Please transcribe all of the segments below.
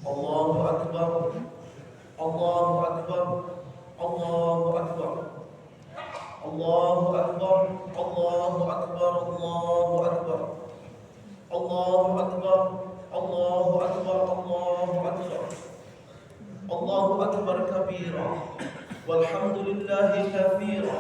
Allahu Akbar, Allahu Akbar, Allahu Akbar, Allahu Akbar, Allahu Akbar, Allahu Akbar, Allahu Akbar, Allahu Akbar, Allahu Akbar, Allahu Akbar kabira, walhamdulillahi kathira,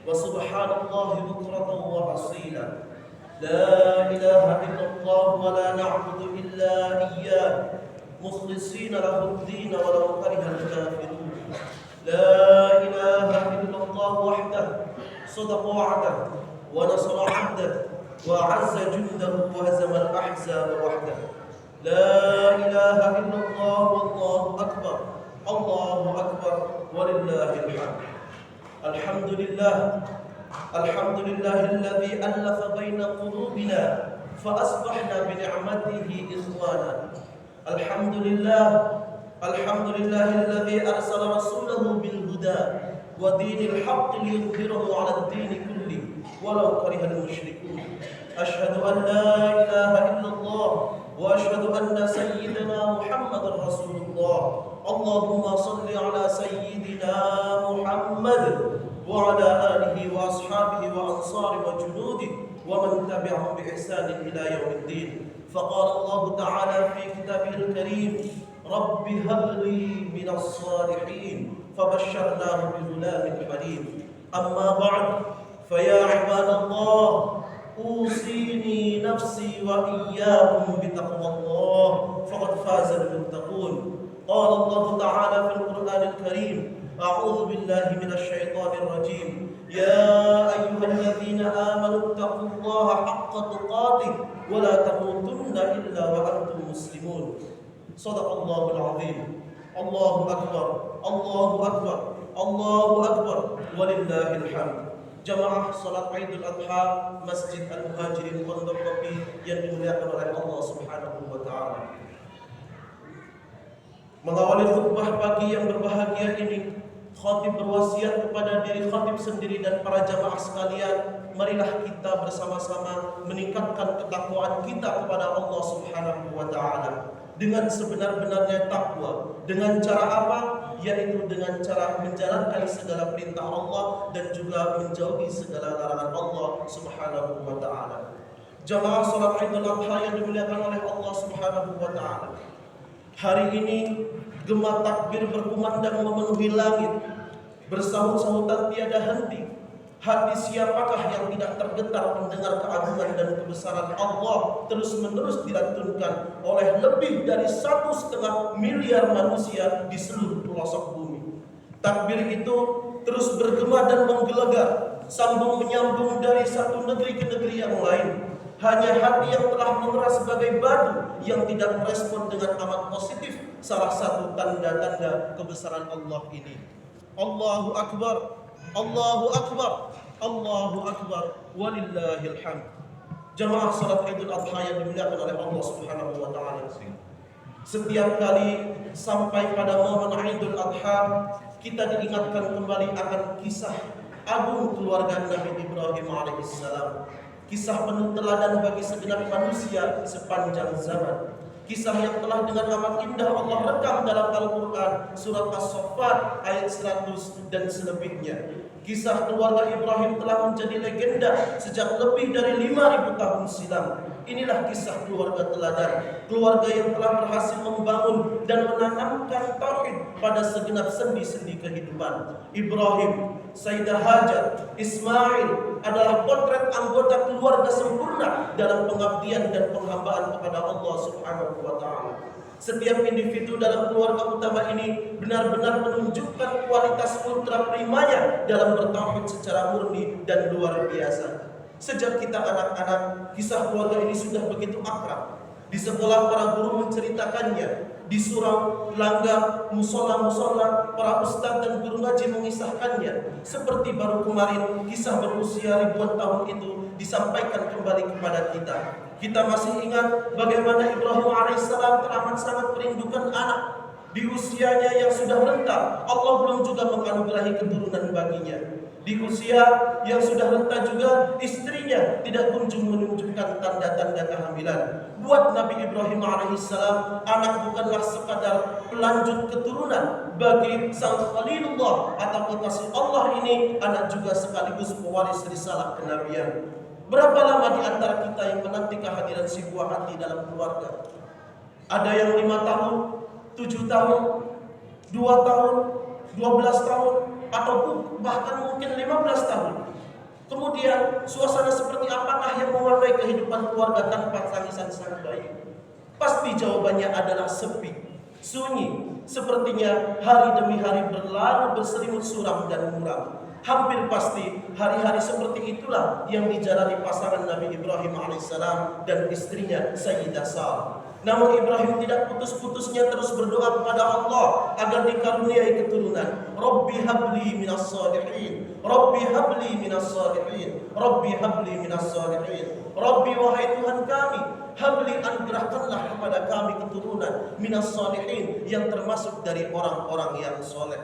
wa subhanallahi bukratan wa asila. La ilaha illallah wa la na'budu illa iyyah مخلصين له الدين ولو كره الكافرون. لا إله إلا الله وحده صدق وعده ونصر عبده وأعز جنده وهزم الأحزاب وحده. لا إله إلا الله والله أكبر، الله أكبر ولله الحمد. الحمد لله، الحمد لله الذي ألف بين قلوبنا فأصبحنا بنعمته إخوانا. الحمد لله، الحمد لله الذي أرسل رسوله بالهدى ودين الحق ليظهره على الدين كله ولو كره المشركون. أشهد أن لا إله إلا الله وأشهد أن سيدنا محمد رسول الله. اللهم صل على سيدنا محمد وعلى آله وأصحابه وأنصاره وجنوده ومن تبعهم بإحسان إلى يوم الدين. فقال الله تعالى في كتابه الكريم: رب هب لي من الصالحين، فبشرناه بغلام حليم. أما بعد، فيا عباد الله، أوصيني نفسي وإياكم بتقوى الله، فقد فاز المتقون. قال الله تعالى في القرآن الكريم: أعوذ بالله من الشيطان الرجيم. يا أيها الذين آمنوا اتقوا الله حق تقاته ولا تموتن إلا وأنتم مسلمون. صدق الله العظيم. الله أكبر، الله أكبر، الله أكبر ولله الحمد. Jamaah salat Idul Adha Masjid Al-Muhajirin Pondok Kopi yang dimuliakan oleh Allah Subhanahu wa taala. Mengawali khutbah pagi yang berbahagia ini, khatib berwasiat kepada diri khatib sendiri dan para jamaah sekalian, marilah kita bersama-sama meningkatkan ketakwaan kita kepada Allah Subhanahu wa taala dengan sebenar-benarnya takwa. Dengan cara apa? Yaitu dengan cara menjalankan segala perintah Allah dan juga menjauhi segala larangan Allah Subhanahu wa taala. Jamaah salat Idul Adha yang dimuliakan oleh Allah Subhanahu wa taala. Hari ini gema takbir berkumandang memenuhi langit, bersahut-sahutan tiada henti. Hati siapakah yang tidak tergetar mendengar keagungan dan kebesaran Allah terus-menerus dilantunkan oleh lebih dari 1,5 miliar manusia di seluruh pelosok bumi. Takbir itu terus bergema dan menggelegar, sambung menyambung dari satu negeri ke negeri yang lain. Hanya hati yang telah mengeras sebagai batu yang tidak merespon dengan amat positif salah satu tanda-tanda kebesaran Allah ini. Allahu Akbar, Allahu Akbar, Allahu Akbar, walillahil hamd. Jamaah salat Idul Adha yang dimuliakan oleh Allah Subhanahu wa taala. Setiap kali sampai pada momen Idul Adha, kita diingatkan kembali akan kisah agung keluarga Nabi Ibrahim alaihissalam. Kisah penuh teladan bagi segenap manusia sepanjang zaman. Kisah yang telah dengan amat indah Allah rekam dalam Al-Quran surat As-Saffat ayat 100 dan selebihnya. Kisah keluarga Ibrahim telah menjadi legenda sejak lebih dari 5.000 tahun silam. Inilah kisah keluarga teladan, keluarga yang telah berhasil membangun dan menanamkan tauhid pada segenap sendi-sendi kehidupan. Ibrahim, Sayyidah Hajar, Ismail adalah potret anggota keluarga sempurna dalam pengabdian dan penghambaan kepada Allah Subhanahu wa taala. Setiap individu dalam keluarga utama ini benar-benar menunjukkan kualitas ultra primanya dalam bertauhid secara murni dan luar biasa. Sejak kita anak-anak, kisah keluarga ini sudah begitu akrab. Di sekolah para guru menceritakannya, di surau, langgar, musola-musola, para ustadz dan guru ngaji mengisahkannya. Seperti baru kemarin, kisah berusia ribuan tahun itu disampaikan kembali kepada kita. Kita masih ingat bagaimana Ibrahim alaihissalam teramat sangat merindukan anak. Di usianya yang sudah renta, Allah belum juga menganugerahi keturunan baginya. Di usia yang sudah renta juga, istrinya tidak kunjung menunjukkan tanda-tanda kehamilan. Buat Nabi Ibrahim alaihissalam, anak bukanlah sekadar pelanjut keturunan. Bagi sang Khalilullah atau kekasih Allah ini, anak juga sekaligus pewaris risalah kenabian. Berapa lama di antara kita yang menanti kehadiran si buah hati dalam keluarga? Ada yang 5 tahun, 7 tahun, 2 tahun, 12 tahun, atau bahkan mungkin 15 tahun. Kemudian suasana seperti apakah yang mewarnai kehidupan keluarga tanpa tangisan sang bayi? Pasti jawabannya adalah sepi, sunyi. Sepertinya hari demi hari berlalu berselimut suram dan muram. Hampir pasti hari-hari seperti itulah yang dijalani pasangan Nabi Ibrahim alaihissalam dan istrinya Sayyidah Sarah. Namun Ibrahim tidak putus-putusnya terus berdoa kepada Allah agar dikaruniai keturunan. Rabbi habli minas salihin, Rabbi habli minas salihin, Rabbi habli minas salihin. Rabbi, wahai Tuhan kami, habli, anugerahkanlah kepada kami keturunan minas salihin, yang termasuk dari orang-orang yang soleh.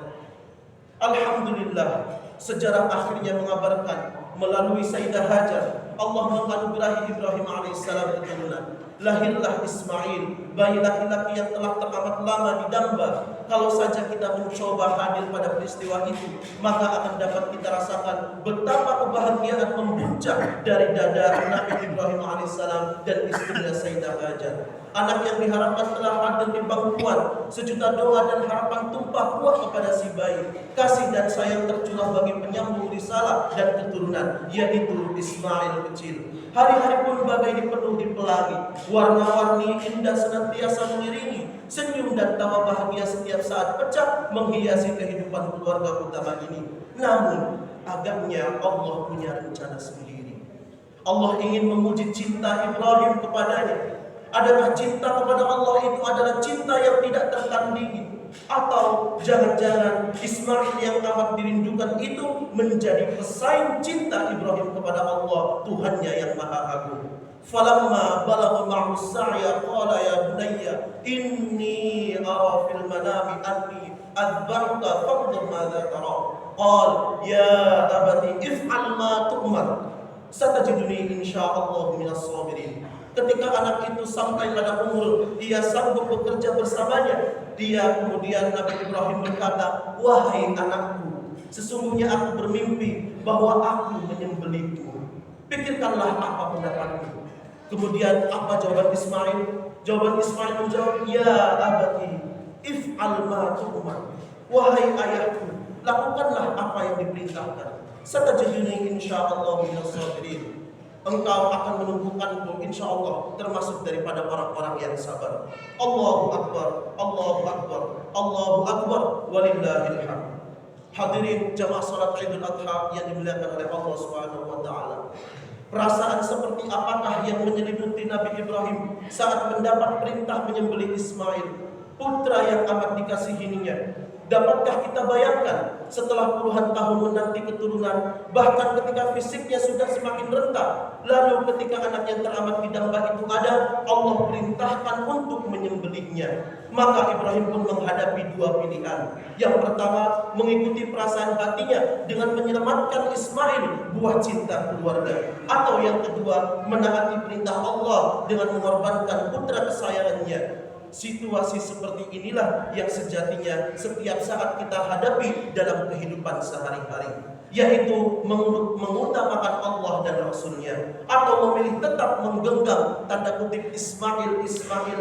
Alhamdulillah, sejarah akhirnya mengabarkan melalui Sayyidah Hajar, Allah menganugerahi Ibrahim alaihissalam keturunan. Lahirlah Ismail, bayi laki-laki yang telah teramat lama didamba. Kalau saja kita mencoba hadir pada peristiwa itu, maka akan dapat kita rasakan betapa kebahagiaan membuncah dari dada Nabi Ibrahim alaihissalam dan istrinya Sayyidah Hajar. Anak yang diharapkan telah hadir di pangkuan, sejuta doa dan harapan tumpah ruah kepada si bayi. Kasih dan sayang tercurah bagi penyambung risalah dan keturunan, yaitu Ismail kecil. Hari-hari pun bagai dipenuhi pelangi, warna-warni indah senantiasa mengiringi, senyum dan tawa bahagia setiap saat pecah menghiasi kehidupan keluarga utama ini. Namun, agaknya Allah punya rencana sendiri. Allah ingin memuji cinta Ibrahim kepadanya. Adakah cinta kepada Allah itu adalah cinta yang tidak tertandingi? Atau jangan-jangan Ismail yang amat dirindukan itu menjadi pesaing cinta Ibrahim kepada Allah, Tuhannya yang Maha Agung. Falamma balagha ma'hu as-sa'ya qala ya bunayya inni ara fil manami anni adbahta fanzur madza tara. Qala ya abati if'al ma tu'mar satajiduni insyaallah minas sabirin. Ketika anak itu sampai pada umur dia sanggup bekerja bersamanya, dia kemudian Nabi Ibrahim berkata, wahai anakku, sesungguhnya aku bermimpi bahwa aku menyembelihmu. Pikirkanlah apa pendapatmu. Kemudian apa jawaban Ismail? Jawaban Ismail menjawab, ya abati, if'al ma tu'mar. Wahai ayahku, lakukanlah apa yang diperintahkan. Satajiduni insyaallah minas sabirin. Engkau akan menumbuhkanku insyaallah termasuk daripada orang-orang yang sabar. Allahu Akbar, Allahu Akbar, Allahu Akbar, walillahil hamd. Hadirin jamaah salat Idul Adha yang dimuliakan oleh Allah Subhanahu wa taala. Perasaan seperti apakah yang menyelimuti Nabi Ibrahim saat mendapat perintah menyembelih Ismail, putra yang amat dikasihinya? Dapatkah kita bayangkan setelah puluhan tahun menanti keturunan, bahkan ketika fisiknya sudah semakin renta, lalu ketika anak yang teramat didamba itu ada, Allah perintahkan untuk menyembelihnya. Maka Ibrahim pun menghadapi dua pilihan. Yang pertama, mengikuti perasaan hatinya dengan menyelamatkan Ismail, buah cinta keluarga. Atau yang kedua, menaati perintah Allah dengan mengorbankan putra kesayangannya. Situasi seperti inilah yang sejatinya setiap saat kita hadapi dalam kehidupan sehari-hari, yaitu mengutamakan Allah dan Rasulnya, atau memilih tetap menggenggam tanda kutip Ismail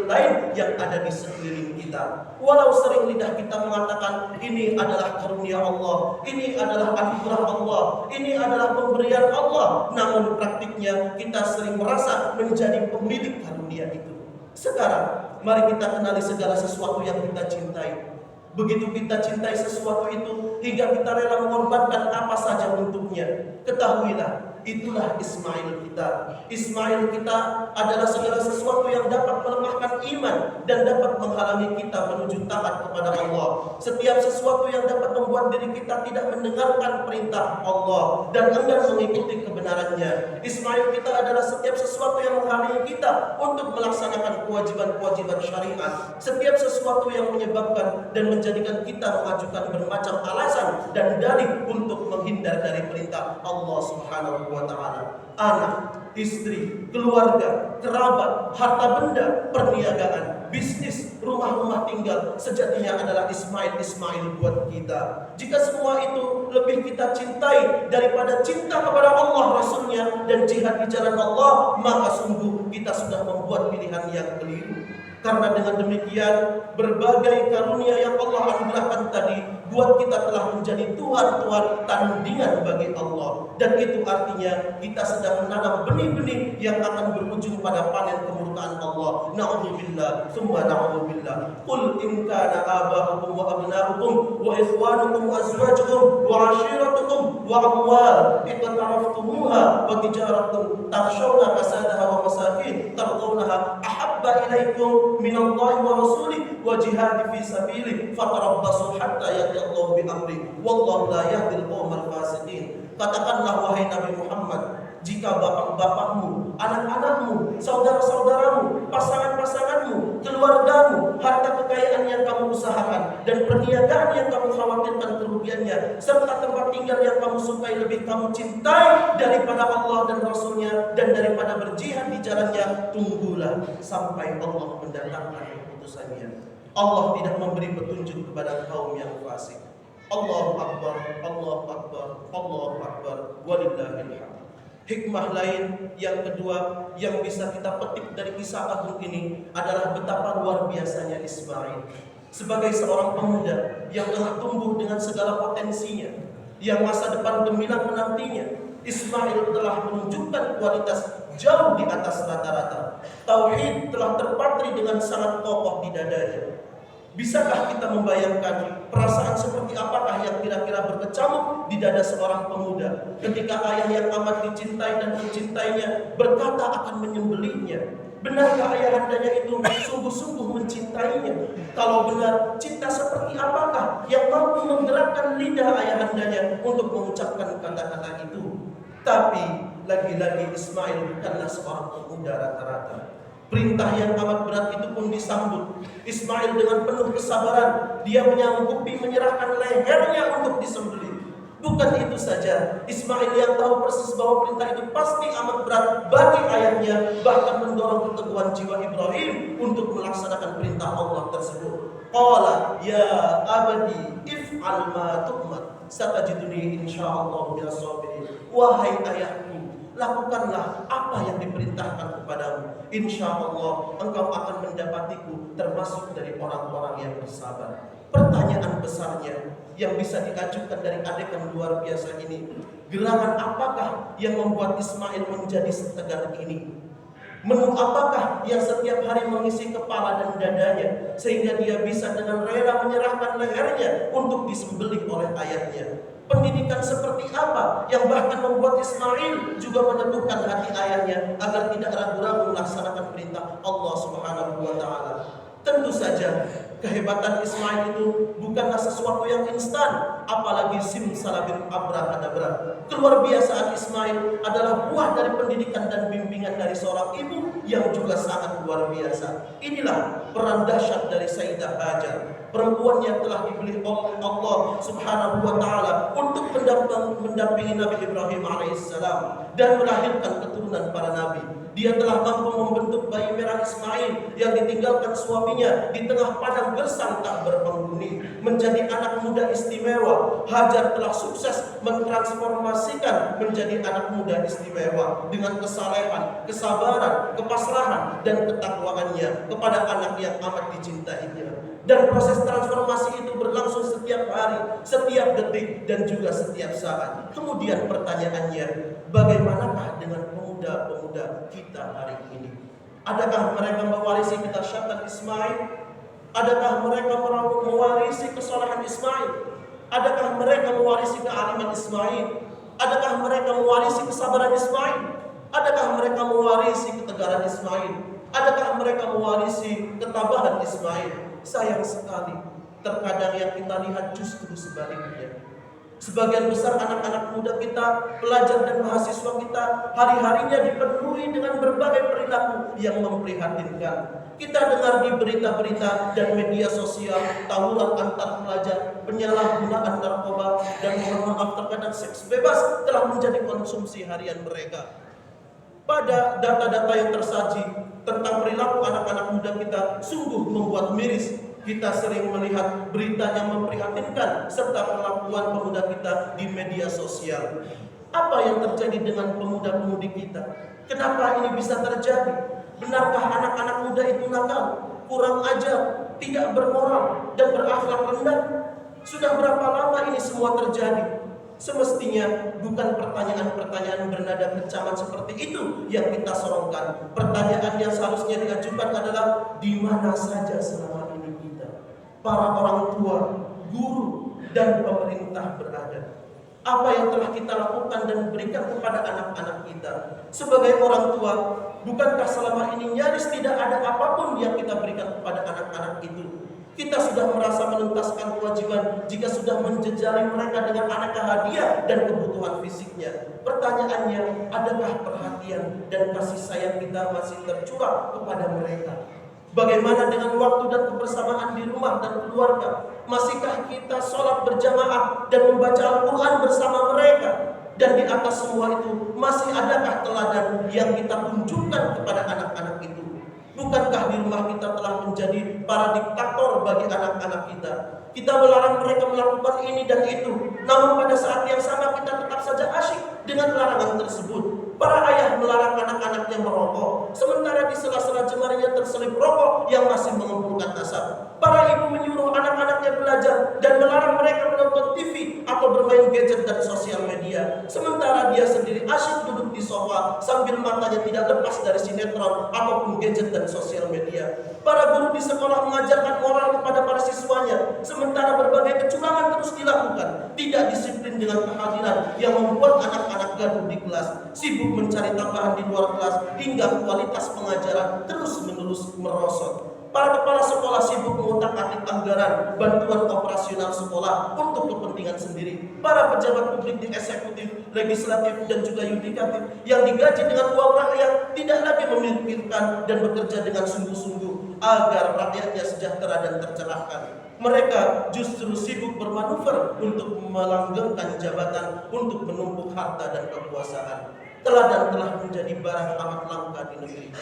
lain yang ada di sekeliling kita. Walau sering lidah kita mengatakan ini adalah karunia Allah, ini adalah anugerah Allah, ini adalah pemberian Allah, namun praktiknya kita sering merasa menjadi pemilik karunia itu. Sekarang mari kita kenali segala sesuatu yang kita cintai. Begitu kita cintai sesuatu itu hingga kita rela mengorbankan apa saja untuknya, ketahuilah itulah Ismail kita. Ismail kita adalah segala sesuatu yang dapat melemahkan iman dan dapat menghalangi kita menuju taat kepada Allah. Setiap sesuatu yang dapat membuat diri kita tidak mendengarkan perintah Allah dan enggan mengikuti kebenarannya. Ismail kita adalah setiap sesuatu yang menghalangi kita untuk melaksanakan kewajiban-kewajiban syariat. Setiap sesuatu yang menyebabkan dan menjadikan kita mengajukan bermacam alasan dan dalih untuk menghindar dari perintah Allah Subhanahu wa taala. Anak, istri, keluarga, kerabat, harta benda, perniagaan, bisnis, rumah-rumah tinggal sejatinya adalah Ismail buat kita. Jika semua itu lebih kita cintai daripada cinta kepada Allah Rasulnya dan jihad di jalan Allah, maka sungguh kita sudah membuat pilihan yang keliru. Karena dengan demikian berbagai karunia yang Allah anugerahkan tadi buat kita telah menjadi Tuhan-Tuhan tandingan bagi Allah. Dan itu artinya kita sedang menanam benih-benih yang akan berujung pada panen kemurkaan Allah. Na'udzubillah, tsumma na'udzubillah. Qul in kana aba'ukum wa abna'ukum wa ikhwanukum wa azwajukum wa 'ashiratukum wa amwal iqtaraftumuha wa tijaratun takhshawna kasadaha wa masakin tardawnaha ahabba ilaikum minallahi wa rasulih wa jihad fi sabilih fatarabbasu hatta ya'tiallahu bi amri wallahu la yahdil qaumal fasiqin. Katakanlah wahai Nabi Muhammad, jika bapak-bapakmu, anak-anakmu, saudara-saudaramu, pasangan-pasanganmu, keluargamu, harta kekayaan yang kamu usahakan dan perniagaan yang kamu khawatirkan kerugiannya, serta tempat tinggal yang kamu sukai lebih kamu cintai daripada Allah dan Rasulnya dan daripada berjihad di jalannya, tunggulah sampai Allah mendatangkan keputusannya. Allah tidak memberi petunjuk kepada kaum yang fasik. Allahu Akbar, Allahu Akbar, Allahu Akbar, walillahil hamd. Hikmah lain yang kedua yang bisa kita petik dari kisah agung ini adalah betapa luar biasanya Ismail. Sebagai seorang pemuda yang telah tumbuh dengan segala potensinya, yang masa depan gemilang menantinya, Ismail telah menunjukkan kualitas jauh di atas rata-rata. Tauhid telah terpatri dengan sangat kokoh di dadanya. Bisakah kita membayangkan perasaan seperti apakah yang kira-kira berkecamuk di dada seorang pemuda ketika ayah yang amat dicintai dan mencintainya berkata akan menyembelihnya? Benarkah ayahandanya itu sungguh-sungguh mencintainya? Kalau benar, cinta seperti apakah yang mampu menggerakkan lidah ayahandanya untuk mengucapkan kata-kata itu? Tapi lagi-lagi Ismail bukanlah seorang pemuda rata-rata. Perintah yang amat berat itu pun disambut. Ismail dengan penuh kesabaran, dia menyanggupi menyerahkan lehernya untuk disembelih. Bukan itu saja, Ismail yang tahu persis bahwa perintah itu pasti amat berat bagi ayahnya, bahkan mendorong keteguhan jiwa Ibrahim untuk melaksanakan perintah Allah tersebut. Qala ya abadi if'al ma tu'mar satajiduni insyaallah minas sabirin. Wahai ayahku, lakukanlah apa yang diperintahkan kepadamu. Insya Allah engkau akan mendapatiku termasuk dari orang-orang yang bersabar. Pertanyaan besarnya yang bisa diajukan dari adegan luar biasa ini, gerangan apakah yang membuat Ismail menjadi setegar ini? Menu apakah yang setiap hari mengisi kepala dan dadanya sehingga dia bisa dengan rela menyerahkan lehernya untuk disembelih oleh ayahnya? Pendidikan seperti apa yang bahkan membuat Ismail juga meneguhkan hati ayahnya agar tidak ragu-ragu melaksanakan perintah Allah Subhanahu wa taala? Tentu saja kehebatan Ismail itu bukanlah sesuatu yang instan, apalagi simsalabim abrahadabra. Keluar biasaan Ismail adalah buah dari pendidikan dan bimbingan dari seorang ibu yang juga sangat luar biasa. Inilah peran dahsyat dari Sayyidah Hajar, perempuan yang telah dipilih oleh Allah Subhanahu wa taala untuk mendampingi Nabi Ibrahim alaihissalam dan melahirkan keturunan para nabi. Dia telah mampu membentuk bayi merah Ismail yang ditinggalkan suaminya di tengah padang gersang tak berpenghuni menjadi anak muda istimewa. Hajar telah sukses mentransformasikan menjadi anak muda istimewa dengan kesalehan, kesabaran, kepasrahan dan ketakwaannya kepada anak yang amat dicintainya. Dan proses transformasi itu berlangsung setiap hari, setiap detik, dan juga setiap saat. Kemudian pertanyaannya, bagaimanakah dengan pemuda-pemuda kita hari ini? Adakah mereka mewarisi kedahsyatan Ismail? Adakah mereka mewarisi kesalahan Ismail? Adakah mereka mewarisi kealiman Ismail? Adakah mereka mewarisi kesabaran Ismail? Adakah mereka mewarisi ketegaran Ismail? Adakah mereka mewarisi ketabahan Ismail? Sayang sekali, terkadang yang kita lihat justru sebaliknya. Sebagian besar anak-anak muda kita, pelajar dan mahasiswa kita, hari-harinya dipenuhi dengan berbagai perilaku yang memprihatinkan. Kita dengar di berita-berita dan media sosial tawuran antar pelajar, penyalahgunaan narkoba, dan mohon maaf terkadang seks bebas telah menjadi konsumsi harian mereka. Pada data-data yang tersaji tentang perilaku anak-anak muda kita sungguh membuat miris. Kita sering melihat berita yang memprihatinkan serta perlakuan pemuda kita di media sosial. Apa yang terjadi dengan pemuda-pemudi kita? Kenapa ini bisa terjadi? Benarkah anak-anak muda itu nakal, kurang ajar, tidak bermoral, dan berakhlak rendah? Sudah berapa lama ini semua terjadi? Semestinya bukan pertanyaan-pertanyaan bernada kecaman seperti itu yang kita sorongkan. Pertanyaan yang seharusnya diajukan adalah di mana saja selama ini kita, para orang tua, guru, dan pemerintah berada. Apa yang telah kita lakukan dan berikan kepada anak-anak kita? Sebagai orang tua, bukankah selama ini nyaris tidak ada apapun yang kita berikan kepada anak-anak itu? Kita sudah merasa menuntaskan kewajiban jika sudah menjejali mereka dengan aneka hadiah dan kebutuhan fisiknya. Pertanyaannya, adakah perhatian dan kasih sayang kita masih tercurah kepada mereka? Bagaimana dengan waktu dan kebersamaan di rumah dan keluarga? Masihkah kita sholat berjamaah dan membaca Al-Quran bersama mereka? Dan di atas semua itu, masih adakah teladan yang kita tunjukkan kepada anak-anak itu? Bukankah di rumah kita telah menjadi para diktator bagi anak-anak kita? Kita melarang mereka melakukan ini dan itu, namun pada saat yang sama kita tetap saja asyik dengan larangan tersebut. Para ayah melarang anak-anaknya merokok, sementara di sela-sela jemarinya terselip rokok yang masih mengumpulkan asap. Para ibu menyuruh anak-anaknya belajar dan melarang mereka menonton TV atau bermain gadget dan sosial media, sementara dia sendiri asyik duduk di sofa sambil matanya tidak lepas dari sinetron ataupun gadget dan sosial media. Para guru di sekolah mengajarkan moral kepada para siswanya, sementara berbagai kecurangan terus dilakukan. Tidak disiplin dengan kehadiran yang membuat anak-anak gaduh di kelas, sibuk mencari tambahan di luar kelas, hingga kualitas pengajaran terus-menerus merosot. Para kepala sekolah sibuk mengutak-atik anggaran bantuan operasional sekolah untuk kepentingan sendiri. Para pejabat publik di eksekutif, legislatif, dan juga yudikatif yang digaji dengan uang rakyat tidak lagi memikirkan dan bekerja dengan sungguh-sungguh agar rakyatnya sejahtera dan tercerahkan. Mereka justru sibuk bermanuver untuk melanggengkan jabatan, untuk menumpuk harta dan kekuasaan. Teladan telah menjadi barang amat langka di negeri ini.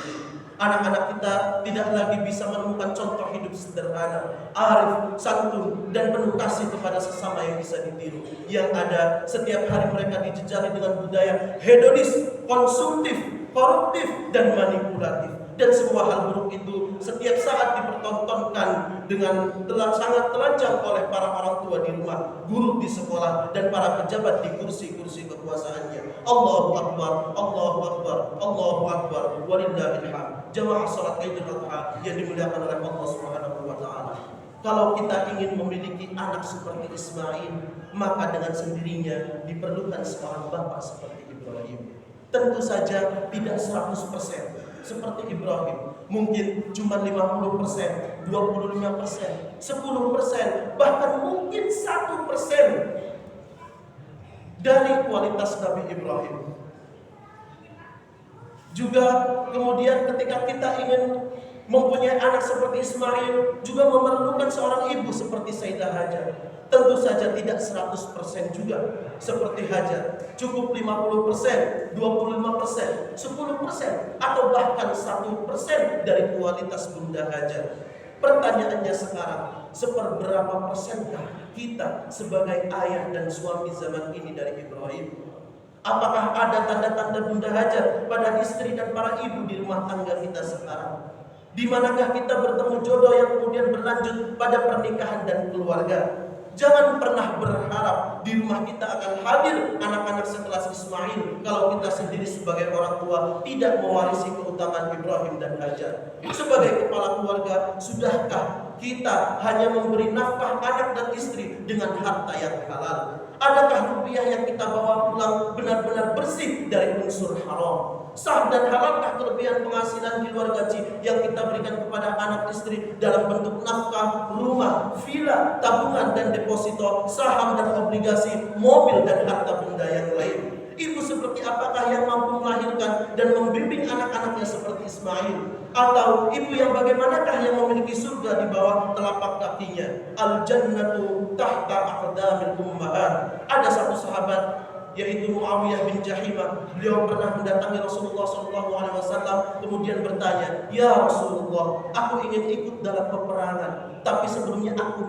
Anak-anak kita tidak lagi bisa menemukan contoh hidup sederhana, arif, santun, dan penuh kasih kepada sesama yang bisa ditiru. Yang ada, setiap hari mereka dijejali dengan budaya hedonis, konsumtif, koruptif, dan manipulatif. Dan semua hal buruk itu setiap saat dipertontonkan dengan sangat telanjang oleh para orang tua di rumah, guru di sekolah, dan para pejabat di kursi-kursi kekuasaannya. Allahu Akbar, Allahu Akbar, Allahu Akbar, walillahil hamd. Jamaah salat Idul Adha yang dimuliakan oleh Allah Subhanahu wa taala. Kalau kita ingin memiliki anak seperti Ismail, maka dengan sendirinya diperlukan seorang bapak seperti Ibrahim. Tentu saja tidak 100% seperti Ibrahim, mungkin cuma 50%, 25%, 10%, bahkan mungkin 1% dari kualitas Nabi Ibrahim. Juga kemudian ketika kita ingin mempunyai anak seperti Ismail, juga memerlukan seorang ibu seperti Sayyidah Hajar. Tentu saja tidak 100% juga seperti Hajar. Cukup 50%, 25%, 10%, atau bahkan 1% dari kualitas Bunda Hajar. Pertanyaannya sekarang, seberapa persenkah kita sebagai ayah dan suami zaman ini dari Ibrahim? Apakah ada tanda-tanda Bunda Hajar pada istri dan para ibu di rumah tangga kita sekarang? Di manakah kita bertemu jodoh yang kemudian berlanjut pada pernikahan dan keluarga? Jangan pernah berharap di rumah kita akan hadir anak-anak sekelas Ismail kalau kita sendiri sebagai orang tua tidak mewarisi keutamaan Ibrahim dan Hajar. Sebagai kepala keluarga, sudahkah kita hanya memberi nafkah anak dan istri dengan harta yang halal? Adakah rupiah yang kita bawa pulang benar-benar bersih dari unsur haram? Sah dan halalkah kelebihan penghasilan di luar gaji yang kita berikan kepada anak istri dalam bentuk nafkah, rumah, villa, tabungan dan deposito, saham dan obligasi, mobil dan harta benda yang lain? Ibu seperti apakah yang mampu melahirkan dan membimbing anak-anaknya seperti Ismail? Atau ibu yang bagaimanakah yang memiliki surga di bawah telapak kakinya? Al-jannatu tahta aqdamil ummahat. Ada satu sahabat yaitu Muawiyah bin Jahimah. Beliau pernah mendatangi Rasulullah SAW, kemudian bertanya, "Ya Rasulullah, aku ingin ikut dalam peperangan, tapi sebelumnya aku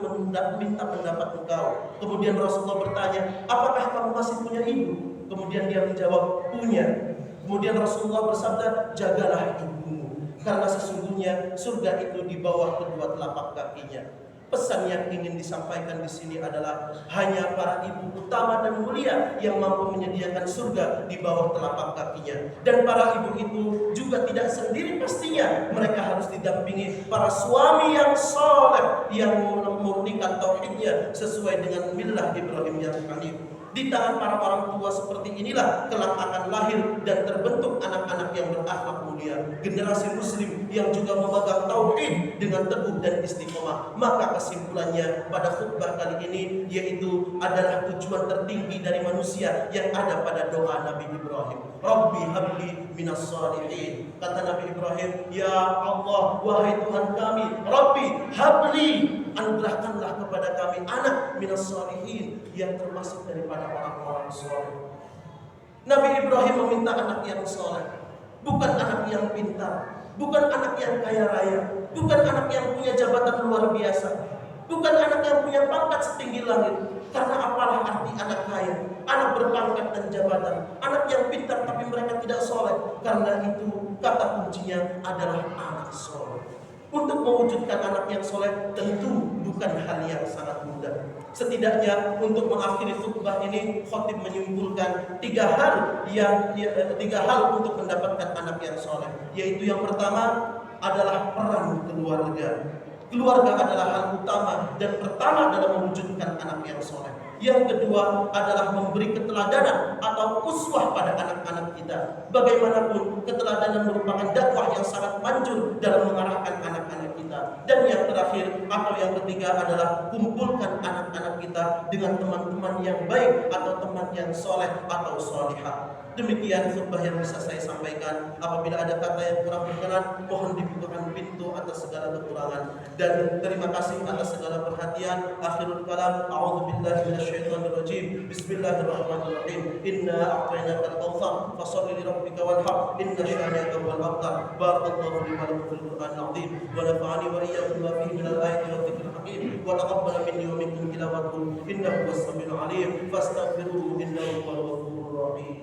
minta pendapat engkau." Kemudian Rasulullah bertanya, "Apakah kamu masih punya ibu?" Kemudian dia menjawab, "Punya." Kemudian Rasulullah bersabda, "Jagalah ibumu, karena sesungguhnya surga itu di bawah kedua telapak kakinya." Pesan yang ingin disampaikan di sini adalah hanya para ibu utama dan mulia yang mampu menyediakan surga di bawah telapak kakinya. Dan para ibu itu juga tidak sendiri pastinya. Mereka harus didampingi para suami yang saleh, yang memurnikan tauhidnya sesuai dengan millah Ibrahim yang hanif. Di tangan para orang tua seperti inilah kelak akan lahir dan terbentuk anak-anak yang berakhlak mulia, generasi muslim yang juga memegang tauhid dengan teguh dan istiqomah. Maka kesimpulannya pada khutbah kali ini yaitu adalah tujuan tertinggi dari manusia yang ada pada doa Nabi Ibrahim. Rabbi habli minas salihin. Kata Nabi Ibrahim, "Ya Allah, wahai Tuhan kami, Rabbi habli, anugerahkanlah kepada kami anak minas salihin, yang termasuk daripada orang-orang soleh." Nabi Ibrahim meminta anak yang soleh, bukan anak yang pintar, bukan anak yang kaya raya, bukan anak yang punya jabatan luar biasa, bukan anak yang punya pangkat setinggi langit. Karena apalah arti anak kaya, anak berpangkat dan jabatan, anak yang pintar tapi mereka tidak soleh? Karena itu kata kuncinya adalah anak soleh. Untuk mewujudkan anak yang soleh tentu bukan hal yang sangat mudah. Setidaknya untuk mengakhiri khutbah ini, khotib menyimpulkan tiga hal untuk mendapatkan anak yang soleh. Yaitu yang pertama adalah peran keluarga. Keluarga adalah hal utama dan pertama dalam mewujudkan anak yang soleh. Yang kedua adalah memberi keteladanan atau uswah pada anak-anak kita. Bagaimanapun keteladanan merupakan dakwah yang sangat manjur dalam mengarahkan anak-anak kita. Dan yang terakhir atau yang ketiga adalah kumpulkan anak-anak kita dengan teman-teman yang baik atau teman yang soleh atau solihah. Demikian khutbah yang bisa saya sampaikan. Apabila ada kata yang kurang berkenan, mohon dibukakan pintu atas segala kekurangan. Dan terima kasih atas segala perhatian. Akhirul kalam, a'udzubillahi minasyaitonir rajim. Bismillahirrahmanirrahim. Inna a'tainakal kautsar, fasholli lirabbika wanhar. Inna syani'aka huwal abtar. Barakallahu li wa lakum fil Qur'anil azim. Wa nafa'ani wa iyyakum bima fihi minal ayati wa dzikril hakim. Wa taqabbala minni wa minkum tilawatahu. Innahu was-sami'ul 'alim. Fastaghfiruhu innahu huwal ghafurur rahim.